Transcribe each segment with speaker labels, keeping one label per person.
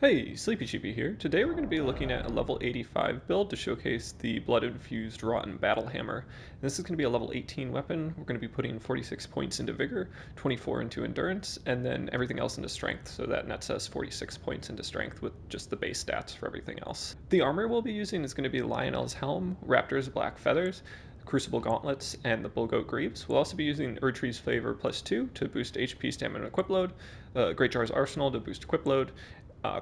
Speaker 1: Hey, Sleepy Cheapy here. Today we're going to be looking at a level 85 build to showcase the Blood-Infused Rotten Battle Hammer. This is going to be a level 18 weapon. We're going to be putting 46 points into Vigor, 24 into Endurance, and then everything else into Strength, so that nets us 46 points into Strength with just the base stats for everything else. The armor we'll be using is going to be Lionel's Helm, Raptor's Black Feathers, Crucible Gauntlets, and the Bullgoat Greaves. We'll also be using Erdtree's Flavor +2 to boost HP, Stamina, and Equip Load, Greatjar's Arsenal to boost Equip Load,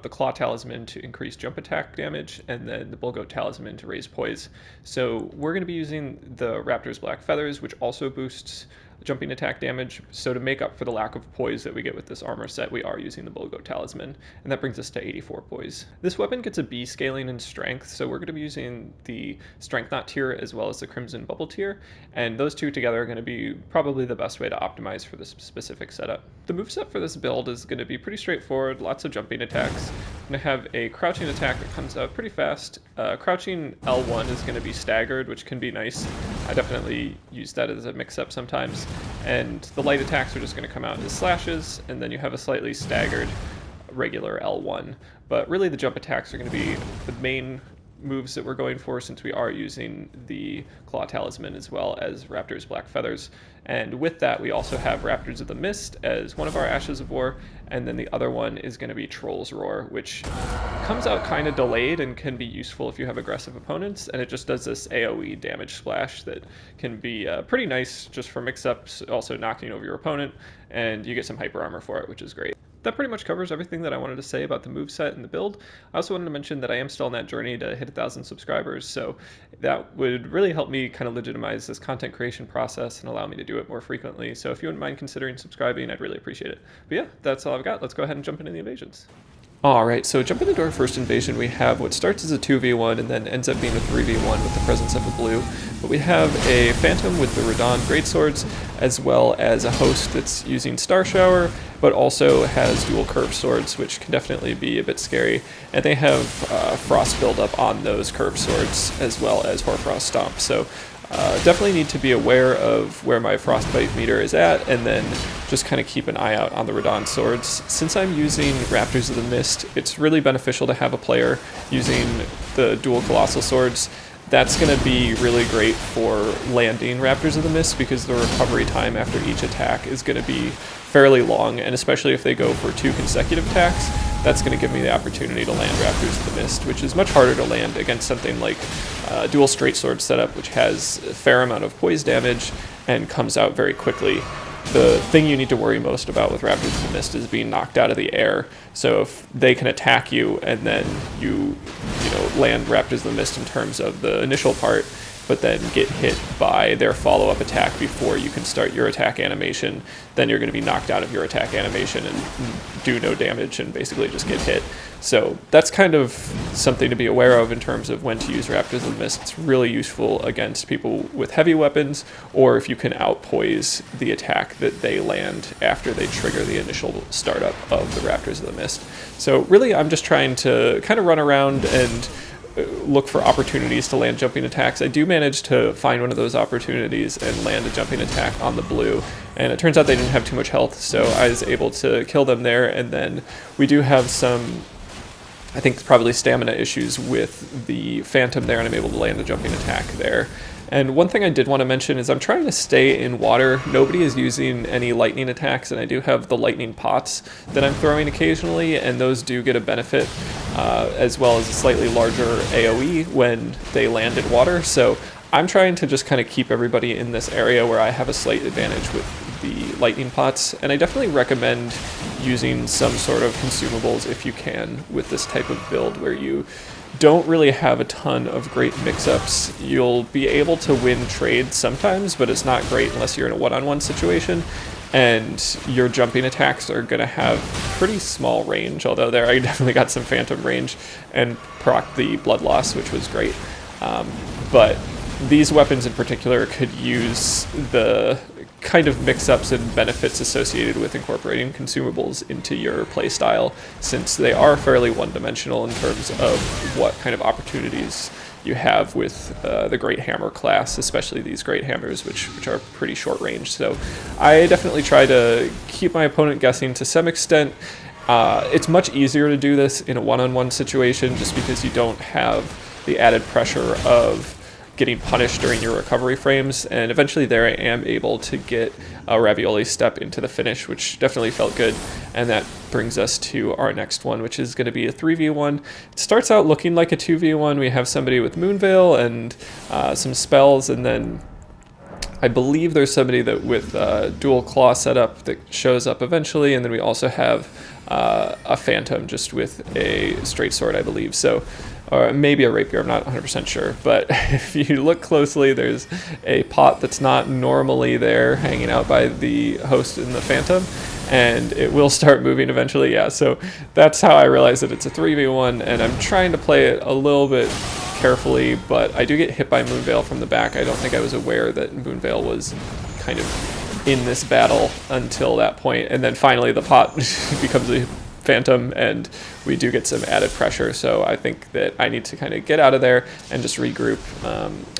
Speaker 1: the Claw Talisman to increase jump attack damage, and then the Bullgoat Talisman to raise poise. So we're going to be using the Raptor's Black Feathers, which also boosts jumping attack damage. So to make up for the lack of poise that we get with this armor set, we are using the Bullgoat Talisman, and that brings us to 84 poise. This weapon gets a B scaling in strength, so we're going to be using the Strength Knot tier as well as the Crimson Bubble tier, and those two together are going to be probably the best way to optimize for this specific setup. The moveset for this build is going to be pretty straightforward, lots of jumping attacks. I'm going to have a crouching attack that comes out pretty fast. Crouching L1 is going to be staggered, which can be nice. I definitely use that as a mix-up sometimes. And the light attacks are just going to come out as slashes, and then you have a slightly staggered regular L1. But really the jump attacks are going to be the main moves that we're going for, since we are using the Claw Talisman as well as Raptor's Black Feathers. And with that, we also have Raptors of the Mist as one of our Ashes of War, and then the other one is going to be Troll's Roar, which comes out kind of delayed and can be useful if you have aggressive opponents, and it just does this AoE damage splash that can be pretty nice just for mix-ups, also knocking over your opponent, and you get some hyper armor for it, which is great. That pretty much covers everything that I wanted to say about the moveset and the build. I also wanted to mention that I am still on that journey to hit 1,000 subscribers, so that would really help me kind of legitimize this content creation process and allow me to do it more frequently. So if you wouldn't mind considering subscribing, I'd really appreciate it. But yeah, that's all I've got. Let's go ahead and jump into the invasions. Alright, so jumping into our first invasion, we have what starts as a 2v1 and then ends up being a 3v1 with the presence of a blue. But we have a Phantom with the Radon Greatswords, as well as a host that's using Star Shower, but also has dual curved swords, which can definitely be a bit scary. And they have frost buildup on those curved swords, as well as Hoarfrost Stomp. So definitely need to be aware of where my frostbite meter is at, and then just kind of keep an eye out on the Radon swords. Since I'm using Raptors of the Mist, it's really beneficial to have a player using the dual colossal swords. That's going to be really great for landing Raptors of the Mist, because the recovery time after each attack is going to be fairly long, and especially if they go for 2 consecutive attacks, that's going to give me the opportunity to land Raptors of the Mist, which is much harder to land against something like dual straight sword setup, which has a fair amount of poise damage and comes out very quickly. The thing you need to worry most about with Raptors of the Mist is being knocked out of the air. So if they can attack you and then you land Raptors of the Mist in terms of the initial part, but then get hit by their follow-up attack before you can start your attack animation, then you're going to be knocked out of your attack animation and do no damage and basically just get hit. So that's kind of something to be aware of in terms of when to use Raptors of the Mist. It's really useful against people with heavy weapons, or if you can outpoise the attack that they land after they trigger the initial startup of the Raptors of the Mist. So really, I'm just trying to kind of run around and look for opportunities to land jumping attacks. I do manage to find one of those opportunities and land a jumping attack on the blue, and it turns out they didn't have too much health, so I was able to kill them there. And then we do have some, I think, probably stamina issues with the Phantom there, and I'm able to land a jumping attack there. And one thing I did want to mention is I'm trying to stay in water. Nobody is using any lightning attacks, and I do have the lightning pots that I'm throwing occasionally, and those do get a benefit, as well as a slightly larger AoE when they land in water. So I'm trying to just kind of keep everybody in this area where I have a slight advantage with the lightning pots, and I definitely recommend using some sort of consumables if you can with this type of build where you don't really have a ton of great mix-ups. You'll be able to win trades sometimes, but it's not great unless you're in a one-on-one situation, and your jumping attacks are going to have pretty small range, although there I definitely got some Phantom range and proc the blood loss, which was great. But these weapons in particular could use the kind of mix-ups and benefits associated with incorporating consumables into your playstyle, since they are fairly one-dimensional in terms of what kind of opportunities you have with the Great Hammer class, especially these Great Hammers, which are pretty short range. So I definitely try to keep my opponent guessing to some extent, It's much easier to do this in a one-on-one situation just because you don't have the added pressure of getting punished during your recovery frames, and eventually there I am able to get a ravioli step into the finish, which definitely felt good. And that brings us to our next one, which is going to be a 3v1. It starts out looking like a 2v1. We have somebody with Moonveil and some spells, and then I believe there's somebody that with dual claw setup that shows up eventually, and then we also have a phantom just with a straight sword, I believe. So, or maybe a rapier, I'm not 100% sure. But if you look closely, there's a pot that's not normally there hanging out by the host and the phantom, and it will start moving eventually. Yeah, so that's how I realize that it's a 3v1, and I'm trying to play it a little bit carefully, but I do get hit by Moonveil from the back. I don't think I was aware that Moonveil was kind of in this battle until that point, and then finally the pot becomes a phantom and we do get some added pressure, so I think that I need to kind of get out of there and just regroup.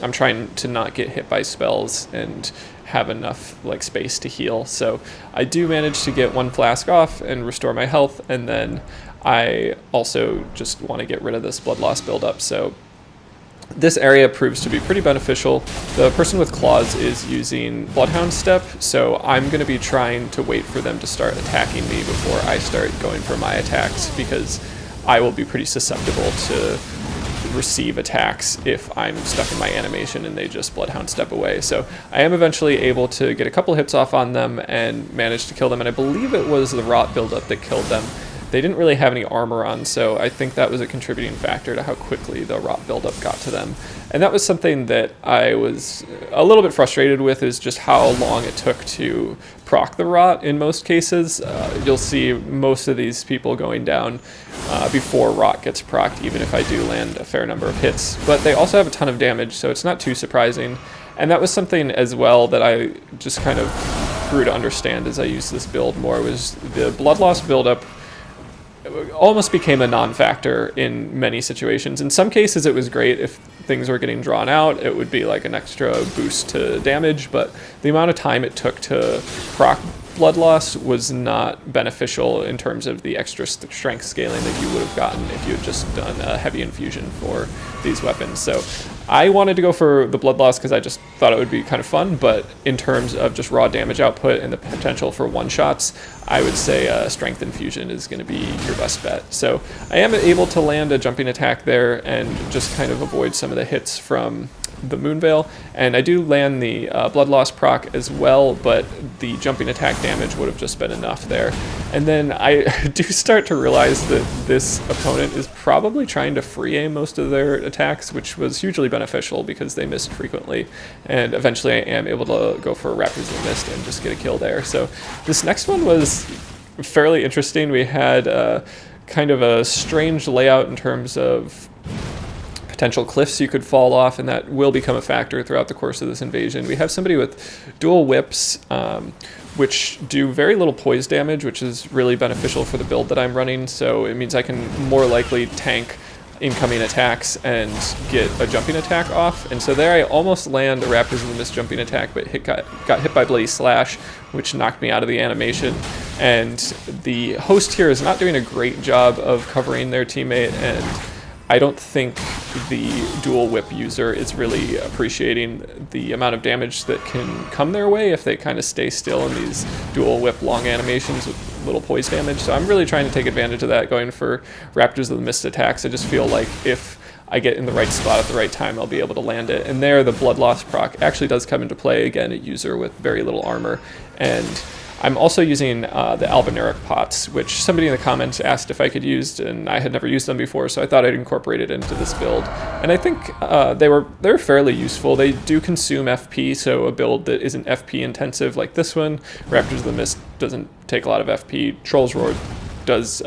Speaker 1: I'm trying to not get hit by spells and have enough like space to heal, so I do manage to get one flask off and restore my health, and then I also just want to get rid of this blood loss buildup. So this area proves to be pretty beneficial. The person with claws is using Bloodhound Step, so I'm going to be trying to wait for them to start attacking me before I start going for my attacks, because I will be pretty susceptible to receive attacks if I'm stuck in my animation and they just Bloodhound Step away. So I am eventually able to get a couple hits off on them and manage to kill them, and I believe it was the rot buildup that killed them. They didn't really have any armor on, so I think that was a contributing factor to how quickly the rot buildup got to them. And that was something that I was a little bit frustrated with, is just how long it took to proc the rot in most cases. You'll see most of these people going down before rot gets procced, even if I do land a fair number of hits. But they also have a ton of damage, so it's not too surprising. And that was something as well that I just kind of grew to understand as I used this build more, was the blood loss buildup almost became a non-factor in many situations. In some cases it was great. If things were getting drawn out, it would be like an extra boost to damage, but the amount of time it took to proc blood loss was not beneficial in terms of the extra strength scaling that you would have gotten if you had just done a heavy infusion for these weapons. So I wanted to go for the blood loss because I just thought it would be kind of fun, but in terms of just raw damage output and the potential for one-shots, I would say strength infusion is going to be your best bet. So I am able to land a jumping attack there and just kind of avoid some of the hits from the Moonveil, and I do land the blood loss proc as well, but the jumping attack damage would have just been enough there. And then I do start to realize that this opponent is probably trying to free aim most of their attacks, which was hugely beneficial because they missed frequently, and eventually I am able to go for Raptors of the Mist and just get a kill there. So this next one was fairly interesting. We had kind of a strange layout in terms of potential cliffs you could fall off, and that will become a factor throughout the course of this invasion. We have somebody with dual whips, which do very little poise damage, which is really beneficial for the build that I'm running, so it means I can more likely tank incoming attacks and get a jumping attack off. And so there I almost land a Raptors of the Mist jumping attack, but got hit by Bloody Slash, which knocked me out of the animation. And the host here is not doing a great job of covering their teammate, and I don't think the dual whip user is really appreciating the amount of damage that can come their way if they kind of stay still in these dual whip long animations with little poise damage. So I'm really trying to take advantage of that, going for Raptors of the Mist attacks. I just feel like if I get in the right spot at the right time, I'll be able to land it. And there, the blood loss proc actually does come into play. Again, a user with very little armor. And I'm also using the albineric pots, which somebody in the comments asked if I could use, and I had never used them before, so I thought I'd incorporate it into this build. And I think they're fairly useful. They do consume FP, so a build that isn't FP intensive like this one. Raptors of the Mist doesn't take a lot of FP. Troll's Roar does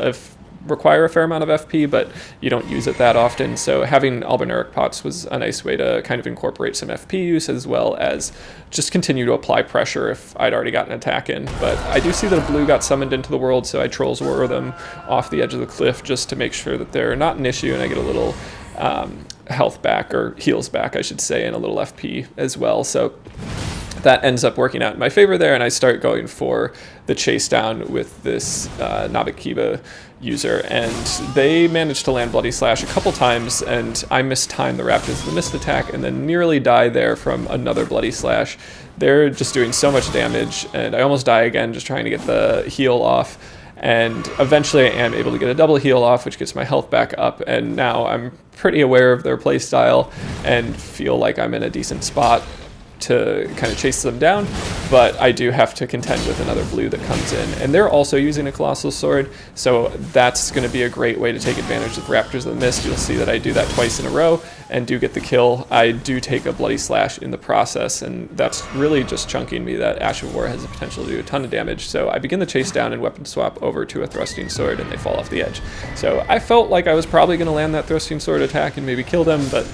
Speaker 1: require a fair amount of FP, but you don't use it that often, so having albineric pots was a nice way to kind of incorporate some FP use as well as just continue to apply pressure if I'd already gotten an attack in. But I do see that a blue got summoned into the world, so I Troll's Roar them off the edge of the cliff just to make sure that they're not an issue, and I get a little health back, or heals back I should say, and a little FP as well. So that ends up working out in my favor there, and I start going for the chase down with this Navikiba user, and they managed to land Bloody Slash a couple times, and I mistimed the Raptors the missed attack and then nearly die there from another Bloody Slash. They're just doing so much damage, and I almost die again just trying to get the heal off, and eventually I am able to get a double heal off, which gets my health back up, and now I'm pretty aware of their playstyle and feel like I'm in a decent spot to kind of chase them down, but I do have to contend with another blue that comes in, and they're also using a Colossal Sword, so that's going to be a great way to take advantage of Raptors of the Mist. You'll see that I do that twice in a row and do get the kill. I do take a Bloody Slash in the process, and that's really just chunking me. That Ash of War has the potential to do a ton of damage, so I begin the chase down and weapon swap over to a Thrusting Sword, and they fall off the edge. So I felt like I was probably going to land that Thrusting Sword attack and maybe kill them, but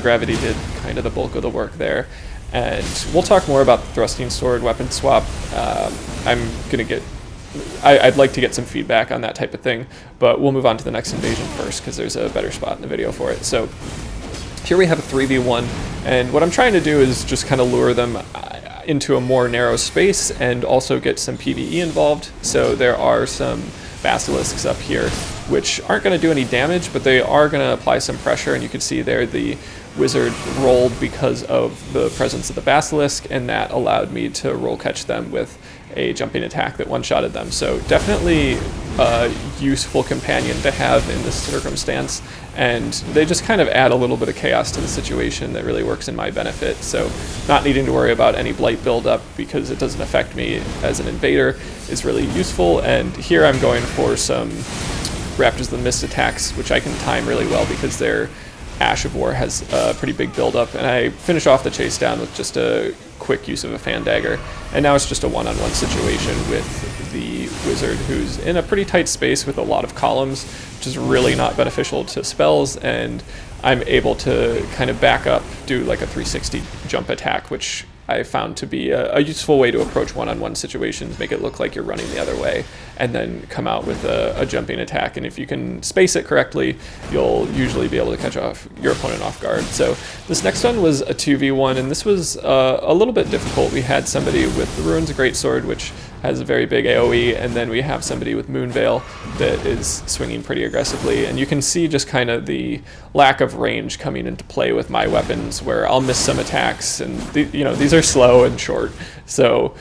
Speaker 1: Gravity did kind of the bulk of the work there. And we'll talk more about the Thrusting Sword weapon swap. I'd like to get some feedback on that type of thing, but we'll move on to the next invasion first because there's a better spot in the video for it. So here we have a 3v1, and what I'm trying to do is just kind of lure them into a more narrow space and also get some PvE involved. So there are some basilisks up here, which aren't going to do any damage, but they are going to apply some pressure, and you can see there the wizard rolled because of the presence of the basilisk, and that allowed me to roll catch them with a jumping attack that one-shotted them. So definitely a useful companion to have in this circumstance, and they just kind of add a little bit of chaos to the situation that really works in my benefit. So not needing to worry about any blight buildup because it doesn't affect me as an invader is really useful. And here I'm going for some Raptors of the Mist attacks, which I can time really well because their Ash of War has a pretty big buildup, and I finish off the chase down with just a quick use of a fan dagger, and now it's just a one-on-one situation with the wizard, who's in a pretty tight space with a lot of columns, which is really not beneficial to spells, and I'm able to kind of back up, do like a 360 jump attack, which I found to be a useful way to approach one-on-one situations, make it look like you're running the other way, and then come out with a jumping attack. And if you can space it correctly, you'll usually be able to catch off your opponent off guard. So this next one was a 2v1, and this was a little bit difficult. We had somebody with the Ruins of Greatsword, which has a very big AoE, and then we have somebody with Moonveil that is swinging pretty aggressively, and you can see just kind of the lack of range coming into play with my weapons, where I'll miss some attacks, and these are slow and short, so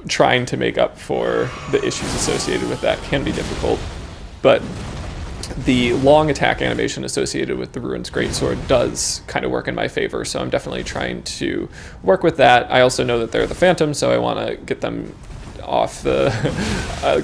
Speaker 1: trying to make up for the issues associated with that can be difficult. But the long attack animation associated with the Ruins Greatsword does kind of work in my favor, so I'm definitely trying to work with that. I also know that they're the Phantom, so I want to get them off the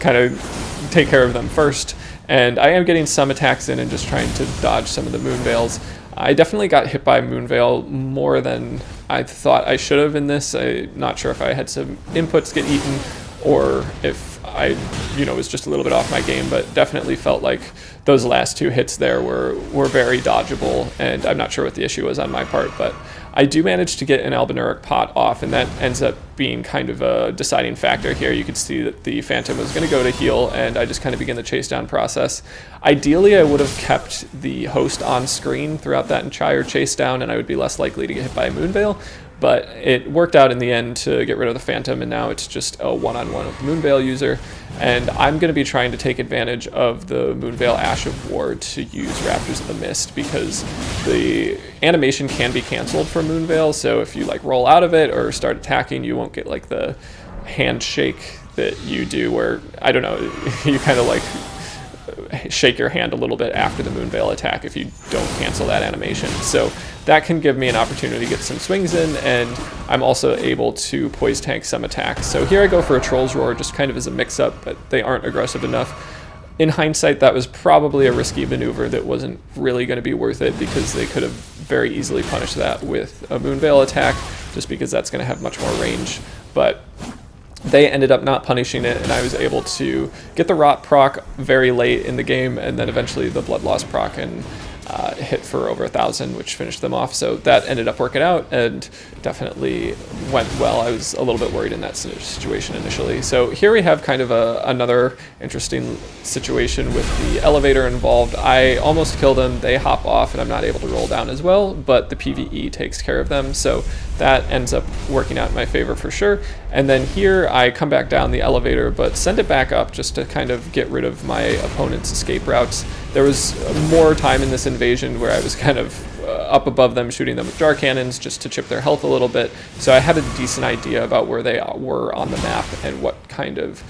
Speaker 1: kind of take care of them first, and I am getting some attacks in and just trying to dodge some of the Moonveils. I definitely got hit by Moonveil more than I thought I should have in this. I'm not sure if I had some inputs get eaten or if I was just a little bit off my game, but definitely felt like those last two hits there were very dodgeable, and I'm not sure what the issue was on my part, but I do manage to get an Albinauric pot off, and that ends up being kind of a deciding factor here. You can see that the Phantom was going to go to heal, and I just kind of begin the chase down process. Ideally, I would have kept the host on screen throughout that entire chase down, and I would be less likely to get hit by a Moonveil, but it worked out in the end to get rid of the Phantom, and now it's just a one-on-one with the Moonveil user, and I'm going to be trying to take advantage of the Moonveil Ash of War to use Raptors of the Mist, because the animation can be canceled for Moonveil, so if you like roll out of it or start attacking, you won't get like the handshake that you do where, I don't know, you kind of like shake your hand a little bit after the Moonveil attack if you don't cancel that animation. So that can give me an opportunity to get some swings in, and I'm also able to poise tank some attacks. So here I go for a Troll's Roar just kind of as a mix-up, but they aren't aggressive enough. In hindsight, that was probably a risky maneuver that wasn't really going to be worth it, because they could have very easily punished that with a Moonveil attack, just because that's going to have much more range. But they ended up not punishing it, and I was able to get the Rot proc very late in the game, and then eventually the Blood Loss proc, and hit for over 1,000, which finished them off. So that ended up working out and definitely went well. I was a little bit worried in that situation initially. So here we have kind of another interesting situation with the elevator involved. I almost killed them. They hop off and I'm not able to roll down as well, but the PvE takes care of them. So that ends up working out in my favor for sure. And then here I come back down the elevator, but send it back up just to kind of get rid of my opponent's escape routes. There was more time in this invasion where I was kind of up above them, shooting them with jar cannons just to chip their health a little bit. So I had a decent idea about where they were on the map and what kind of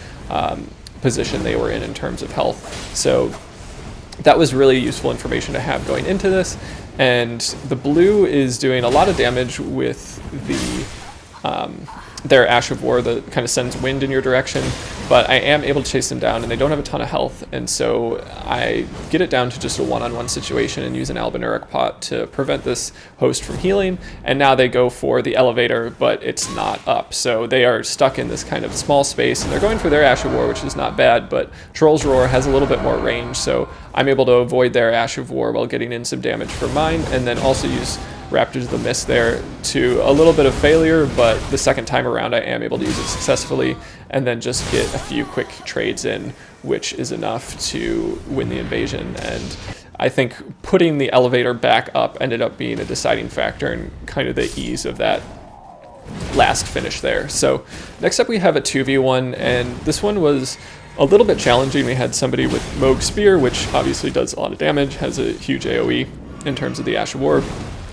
Speaker 1: position they were in terms of health. So that was really useful information to have going into this. And the blue is doing a lot of damage with their Ash of War that kind of sends wind in your direction, but I am able to chase them down and they don't have a ton of health, and so I get it down to just a one-on-one situation and use an Albinuric pot to prevent this host from healing, and now they go for the elevator, but it's not up, so they are stuck in this kind of small space, and they're going for their Ash of War, which is not bad, but Troll's Roar has a little bit more range, so I'm able to avoid their Ash of War while getting in some damage for mine, and then also use Raptor's the Miss there to a little bit of failure, but the second time around I am able to use it successfully and then just get a few quick trades in, which is enough to win the invasion. And I think putting the elevator back up ended up being a deciding factor in kind of the ease of that last finish there. So next up we have a 2v1, and this one was a little bit challenging. We had somebody with Moog Spear, which obviously does a lot of damage, has a huge AoE in terms of the Ash of War.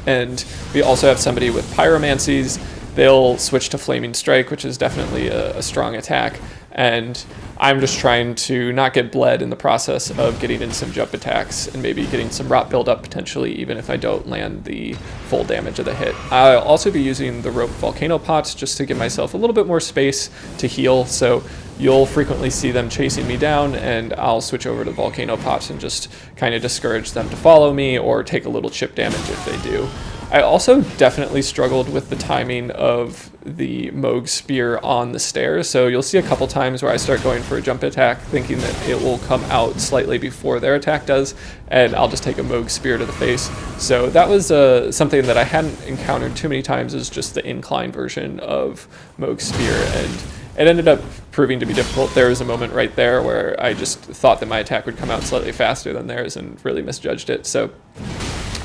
Speaker 1: And we also have somebody with Pyromancies. They'll switch to Flaming Strike, which is definitely a strong attack. And I'm just trying to not get bled in the process of getting in some jump attacks and maybe getting some rot buildup potentially, even if I don't land the full damage of the hit. I'll also be using the rope volcano pots just to give myself a little bit more space to heal. So you'll frequently see them chasing me down, and I'll switch over to volcano pots and just kind of discourage them to follow me or take a little chip damage if they do. I also definitely struggled with the timing of the Moog Spear on the stairs, so you'll see a couple times where I start going for a jump attack thinking that it will come out slightly before their attack does, and I'll just take a Moog Spear to the face. So that was something that I hadn't encountered too many times, is just the incline version of Moog Spear, and it ended up proving to be difficult. There was a moment right there where I just thought that my attack would come out slightly faster than theirs and really misjudged it. So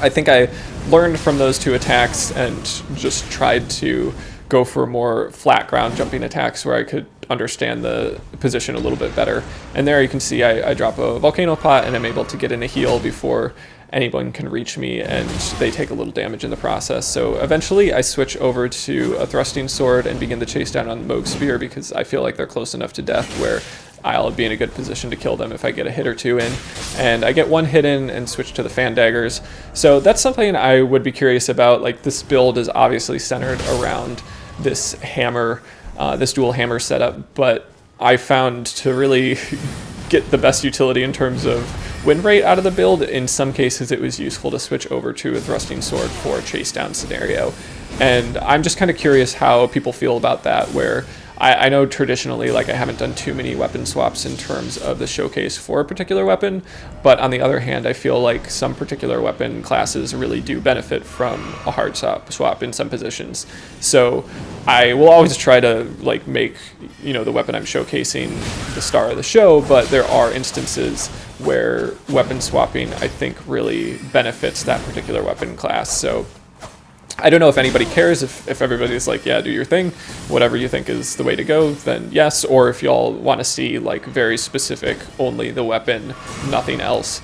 Speaker 1: I think I learned from those two attacks and just tried to go for more flat ground jumping attacks where I could understand the position a little bit better. And there you can see I drop a volcano pot and I'm able to get in a heal before anyone can reach me, and they take a little damage in the process. So eventually I switch over to a thrusting sword and begin the chase down on the Moog Spear because I feel like they're close enough to death where I'll be in a good position to kill them if I get a hit or two in. And I get one hit in and switch to the fan daggers. So that's something I would be curious about. Like, this build is obviously centered around this hammer, this dual hammer setup, but I found to really get the best utility in terms of win rate out of the build, in some cases it was useful to switch over to a thrusting sword for a chase down scenario. And I'm just kind of curious how people feel about that, where I know traditionally, like, I haven't done too many weapon swaps in terms of the showcase for a particular weapon, but on the other hand, I feel like some particular weapon classes really do benefit from a hard swap in some positions. So I will always try to, like, make, you know, the weapon I'm showcasing the star of the show, but there are instances where weapon swapping, I think, really benefits that particular weapon class. So I don't know if anybody cares. If everybody's like, yeah, do your thing, whatever you think is the way to go, then yes. Or if y'all want to see, like, very specific, only the weapon, nothing else,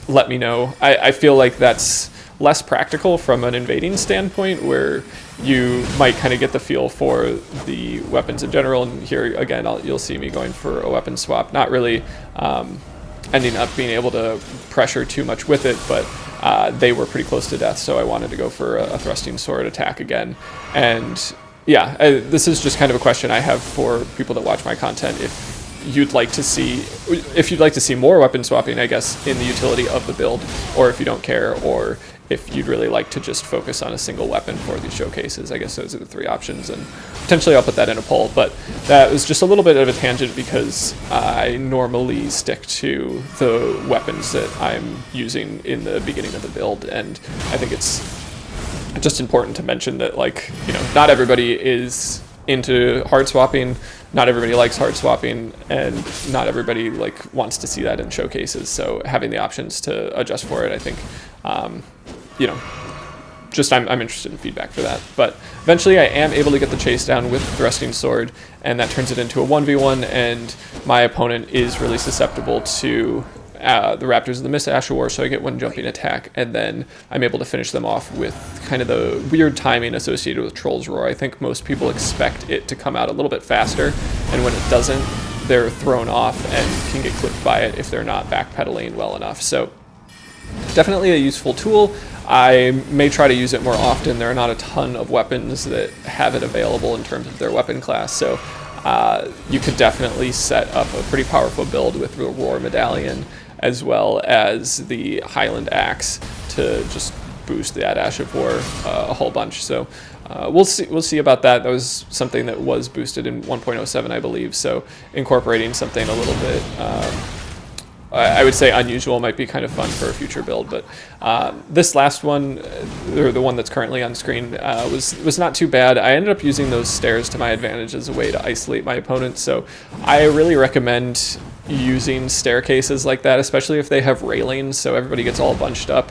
Speaker 1: let me know. I feel like that's less practical from an invading standpoint, where you might kind of get the feel for the weapons in general. And here again, you'll see me going for a weapon swap, not really ending up being able to pressure too much with it, but they were pretty close to death, so I wanted to go for a thrusting sword attack again. And yeah, this is just kind of a question I have for people that watch my content. If you'd like to see more weapon swapping, I guess, in the utility of the build, or if you don't care, or if you'd really like to just focus on a single weapon for these showcases. I guess those are the 3 options, and potentially I'll put that in a poll. But that was just a little bit of a tangent because I normally stick to the weapons that I'm using in the beginning of the build, and I think it's just important to mention that, like, you know, not everybody is into hard swapping, not everybody likes hard swapping, and not everybody like wants to see that in showcases. So having the options to adjust for it, I think, you know, just I'm interested in feedback for that. But eventually I am able to get the chase down with Thrusting Sword, and that turns it into a 1v1, and my opponent is really susceptible to the Raptors of the Mist Ash of War, so I get 1 jumping attack, and then I'm able to finish them off with kind of the weird timing associated with Troll's Roar. I think most people expect it to come out a little bit faster, and when it doesn't, they're thrown off and can get clipped by it if they're not backpedaling well enough. So definitely a useful tool. I may try to use it more often. There are not a ton of weapons that have it available in terms of their weapon class, so you could definitely set up a pretty powerful build with the Roar Medallion as well as the Highland Axe to just boost that Ash of War a whole bunch. So we'll see about that. That was something that was boosted in 1.07, I believe. So incorporating something a little bit, I would say unusual, might be kind of fun for a future build. But this last one, or the one that's currently on screen, was not too bad. I ended up using those stairs to my advantage as a way to isolate my opponent. So I really recommend using staircases like that, especially if they have railings, so everybody gets all bunched up.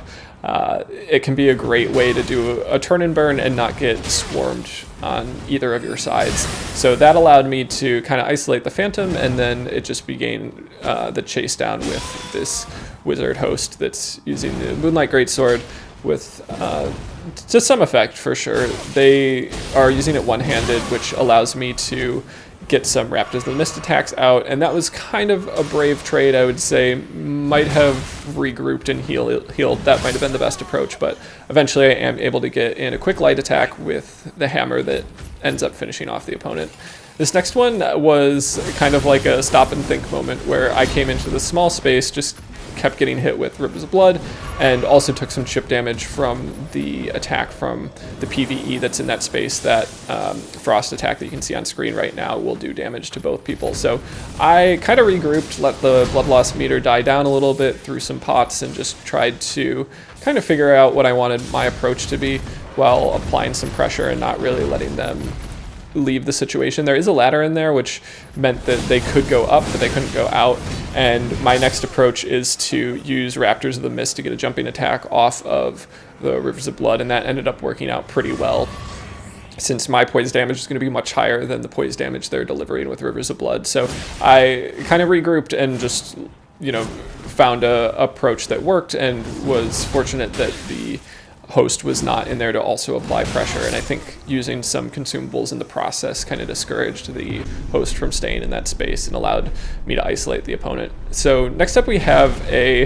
Speaker 1: It can be a great way to do a turn and burn and not get swarmed on either of your sides. So that allowed me to kind of isolate the Phantom, and then it just began the chase down with this wizard host that's using the Moonlight Greatsword with to some effect for sure. They are using it one-handed, which allows me to get some Raptors of the Mist attacks out, and that was kind of a brave trade, I would say. Might have regrouped and healed. That might have been the best approach, but eventually I am able to get in a quick light attack with the hammer that ends up finishing off the opponent. This next one was kind of like a stop and think moment where I came into the small space, just kept getting hit with Rivers of Blood, and also took some chip damage from the attack from the PvE that's in that space. That frost attack that you can see on screen right now will do damage to both people. So I kind of regrouped, let the blood loss meter die down a little bit, threw some pots, and just tried to kind of figure out what I wanted my approach to be while applying some pressure and not really letting them leave the situation. There is a ladder in there, which meant that they could go up, but they couldn't go out. And my next approach is to use Raptors of the Mist to get a jumping attack off of the Rivers of Blood, and that ended up working out pretty well, since my poise damage is going to be much higher than the poise damage they're delivering with Rivers of Blood. So I kind of regrouped and just, you know, found a approach that worked, and was fortunate that the host was not in there to also apply pressure, and I think using some consumables in the process kind of discouraged the host from staying in that space and allowed me to isolate the opponent. So next up we have a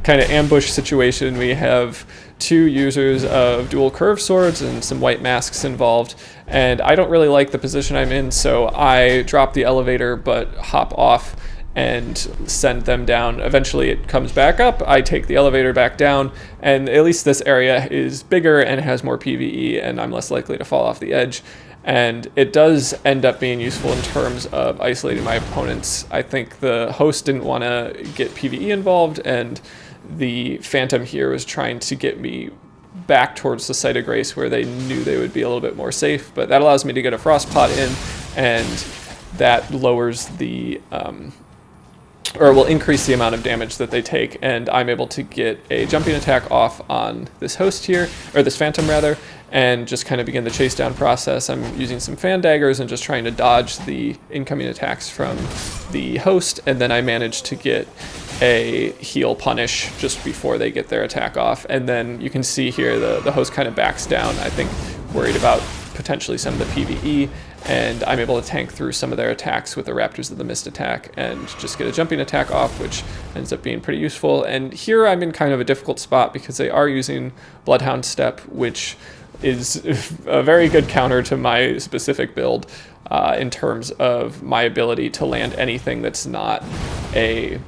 Speaker 1: kind of ambush situation. We have 2 users of dual curved swords and some white masks involved, and I don't really like the position I'm in, so I drop the elevator but hop off and send them down. Eventually it comes back up, I take the elevator back down, and at least this area is bigger and has more PvE, and I'm less likely to fall off the edge. And it does end up being useful in terms of isolating my opponents. I think the host didn't want to get PvE involved, and the Phantom here was trying to get me back towards the Site of Grace where they knew they would be a little bit more safe. But that allows me to get a Frost Pot in, and that lowers the or will increase the amount of damage that they take, and I'm able to get a jumping attack off on this host here, or this Phantom rather, and just kind of begin the chase down process. I'm using some fan daggers and just trying to dodge the incoming attacks from the host, and then I manage to get a heal punish just before they get their attack off. And then you can see here the host kind of backs down, I think worried about potentially some of the PvE, and I'm able to tank through some of their attacks with the Raptors of the Mist attack and just get a jumping attack off, which ends up being pretty useful. And here I'm in kind of a difficult spot because they are using Bloodhound Step, which is a very good counter to my specific build in terms of my ability to land anything that's not a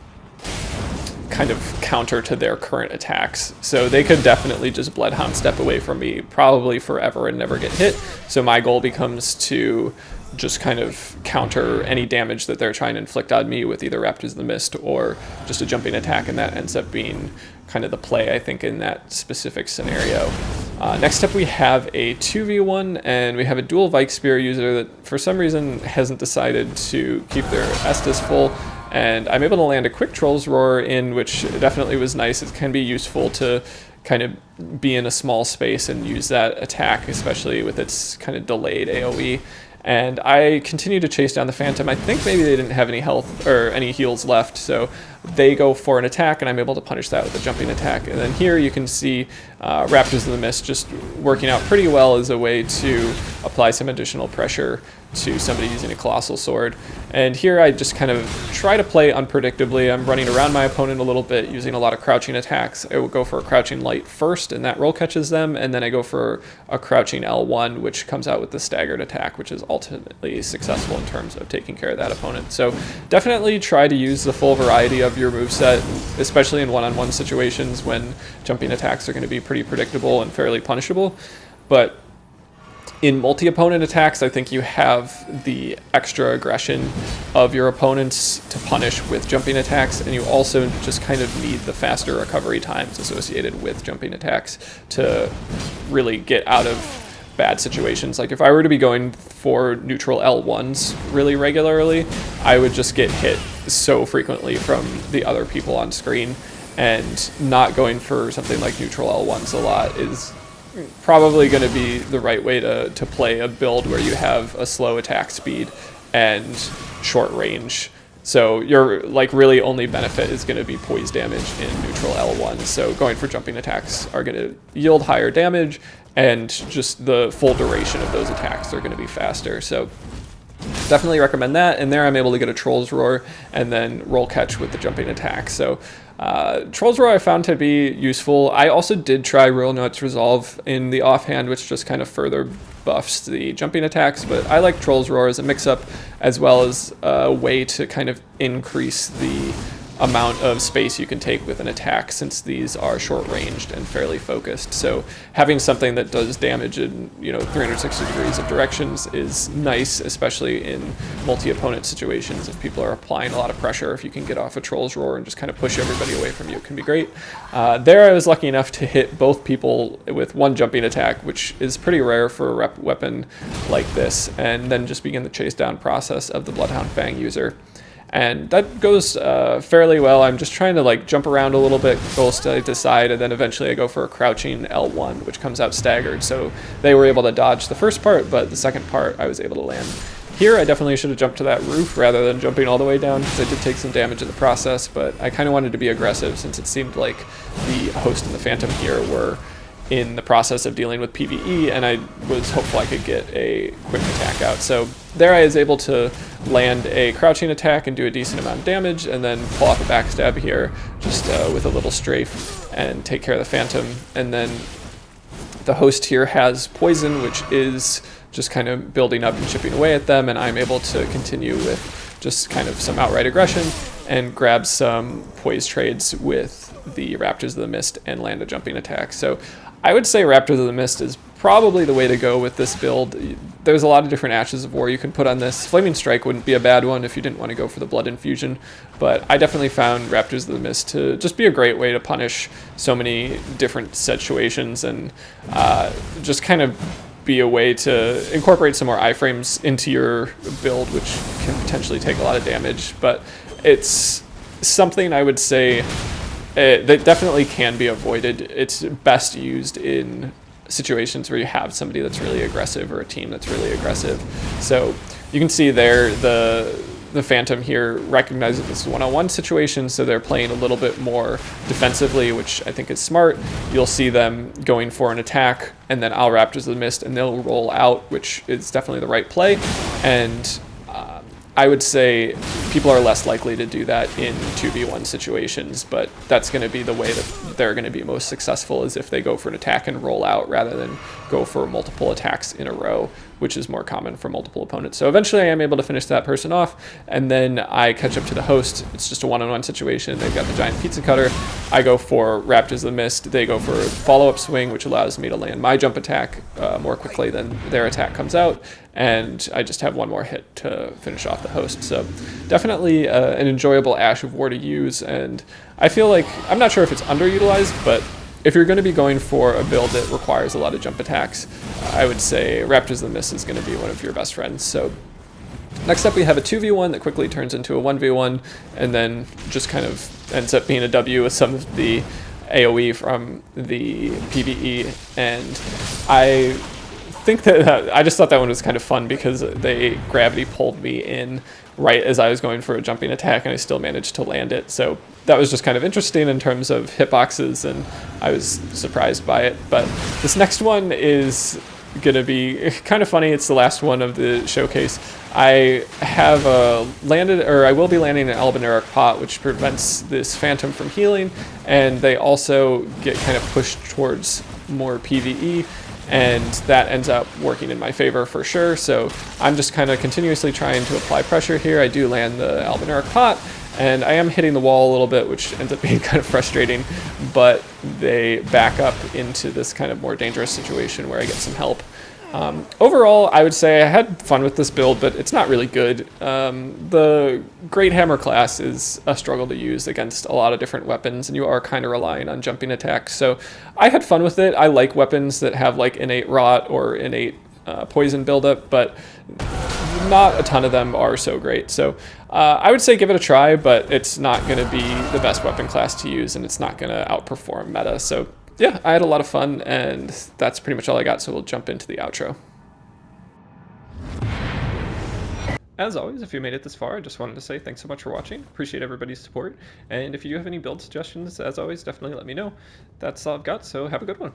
Speaker 1: kind of counter to their current attacks. So they could definitely just Bloodhound step away from me probably forever and never get hit. So my goal becomes to just kind of counter any damage that they're trying to inflict on me with either Raptors of the Mist or just a jumping attack, and that ends up being kind of the play, I think, in that specific scenario. Next up, we have a 2v1, and we have a dual Vike Spear user that for some reason hasn't decided to keep their Estus full, and I'm able to land a quick Troll's Roar in, which definitely was nice. It can be useful to kind of be in a small space and use that attack, especially with its kind of delayed AoE. And I continue to chase down the Phantom. I think maybe they didn't have any health or any heals left, so they go for an attack, and I'm able to punish that with a jumping attack. And then here you can see Raptors of the Mist just working out pretty well as a way to apply some additional pressure to somebody using a Colossal Sword. And here I just kind of try to play unpredictably. I'm running around my opponent a little bit, using a lot of crouching attacks. I will go for a crouching light first, and that roll catches them, and then I go for a crouching L1, which comes out with the staggered attack, which is ultimately successful in terms of taking care of that opponent. So definitely try to use the full variety of your moveset, especially in one-on-one situations when jumping attacks are going to be pretty predictable and fairly punishable. But in multi-opponent attacks, I think you have the extra aggression of your opponents to punish with jumping attacks, and you also just kind of need the faster recovery times associated with jumping attacks to really get out of bad situations. Like if I were to be going for neutral L1s really regularly, I would just get hit so frequently from the other people on screen, and not going for something like neutral L1s a lot is probably going to be the right way to play a build where you have a slow attack speed and short range. So your like really only benefit is going to be poise damage in neutral L1. So going for jumping attacks are going to yield higher damage, and just the full duration of those attacks are going to be faster. So definitely recommend that. And there I'm able to get a Troll's Roar and then roll catch with the jumping attack. So Troll's Roar I found to be useful. I also did try Royal Note's Resolve in the offhand, which just kind of further buffs the jumping attacks, but I like Troll's Roar as a mix-up, as well as a way to kind of increase the amount of space you can take with an attack, since these are short-ranged and fairly focused. So having something that does damage in 360 degrees of directions is nice, especially in multi-opponent situations. If people are applying a lot of pressure, if you can get off a Troll's Roar and just kind of push everybody away from you, it can be great. There I was lucky enough to hit both people with one jumping attack, which is pretty rare for a rep weapon like this, and then just begin the chase down process of the Bloodhound Fang user. And that goes fairly well. I'm just trying to like jump around a little bit, go side to side, and then eventually I go for a crouching L1, which comes out staggered. So they were able to dodge the first part, but the second part I was able to land. Here I definitely should have jumped to that roof rather than jumping all the way down, because I did take some damage in the process, but I kind of wanted to be aggressive since it seemed like the host and the Phantom here were in the process of dealing with PvE, and I was hopeful I could get a quick attack out. So there I was able to land a crouching attack and do a decent amount of damage, and then pull off a backstab here just with a little strafe and take care of the Phantom. And then the host here has poison, which is just kind of building up and chipping away at them, and I'm able to continue with just kind of some outright aggression and grab some poise trades with the Raptors of the Mist and land a jumping attack. So I would say Raptors of the Mist is probably the way to go with this build. There's a lot of different Ashes of War you can put on this. Flaming Strike wouldn't be a bad one if you didn't want to go for the Blood Infusion, but I definitely found Raptors of the Mist to just be a great way to punish so many different situations, and just kind of be a way to incorporate some more iframes into your build, which can potentially take a lot of damage. But it's something I would say that definitely can be avoided. It's best used in situations where you have somebody that's really aggressive or a team that's really aggressive. So you can see there the Phantom here recognizes this one-on-one situation, so they're playing a little bit more defensively, which I think is smart. You'll see them going for an attack, and then I'll Raptors of the Mist, and they'll roll out, which is definitely the right play. And I would say people are less likely to do that in 2v1 situations, but that's going to be the way that they're going to be most successful, is if they go for an attack and roll out rather than go for multiple attacks in a row, which is more common for multiple opponents. So eventually I am able to finish that person off, and then I catch up to the host. It's just a one-on-one situation. They've got the giant pizza cutter. I go for Raptors of the Mist. They go for follow-up swing, which allows me to land my jump attack more quickly than their attack comes out, and I just have one more hit to finish off the host. So definitely an enjoyable Ash of War to use, and I feel like, I'm not sure if it's underutilized, but if you're going to be going for a build that requires a lot of jump attacks, I would say Raptors of the Mist is going to be one of your best friends. So next up we have a 2v1 that quickly turns into a 1v1, and then just kind of ends up being a W with some of the AoE from the PvE, and I think that I just thought that one was kind of fun because they gravity pulled me in right as I was going for a jumping attack, and I still managed to land it. So that was just kind of interesting in terms of hitboxes, and I was surprised by it. But this next one is gonna be kind of funny. It's the last one of the showcase. I have I will be landing an Elden pot, which prevents this Phantom from healing, and they also get kind of pushed towards more PvE, and that ends up working in my favor for sure. So I'm just kind of continuously trying to apply pressure here. I do land the Elden pot, and I am hitting the wall a little bit, which ends up being kind of frustrating, but they back up into this kind of more dangerous situation where I get some help. Overall, I would say I had fun with this build, but it's not really good. The Great Hammer class is a struggle to use against a lot of different weapons, and you are kind of relying on jumping attacks. So I had fun with it. I like weapons that have like innate rot or innate poison buildup, but not a ton of them are so great. So I would say give it a try, but it's not going to be the best weapon class to use, and it's not going to outperform meta. So yeah, I had a lot of fun, and that's pretty much all I got, so we'll jump into the outro. As always, if you made it this far, I just wanted to say thanks so much for watching. Appreciate everybody's support, and if you do have any build suggestions, as always, definitely let me know. That's all I've got, so have a good one.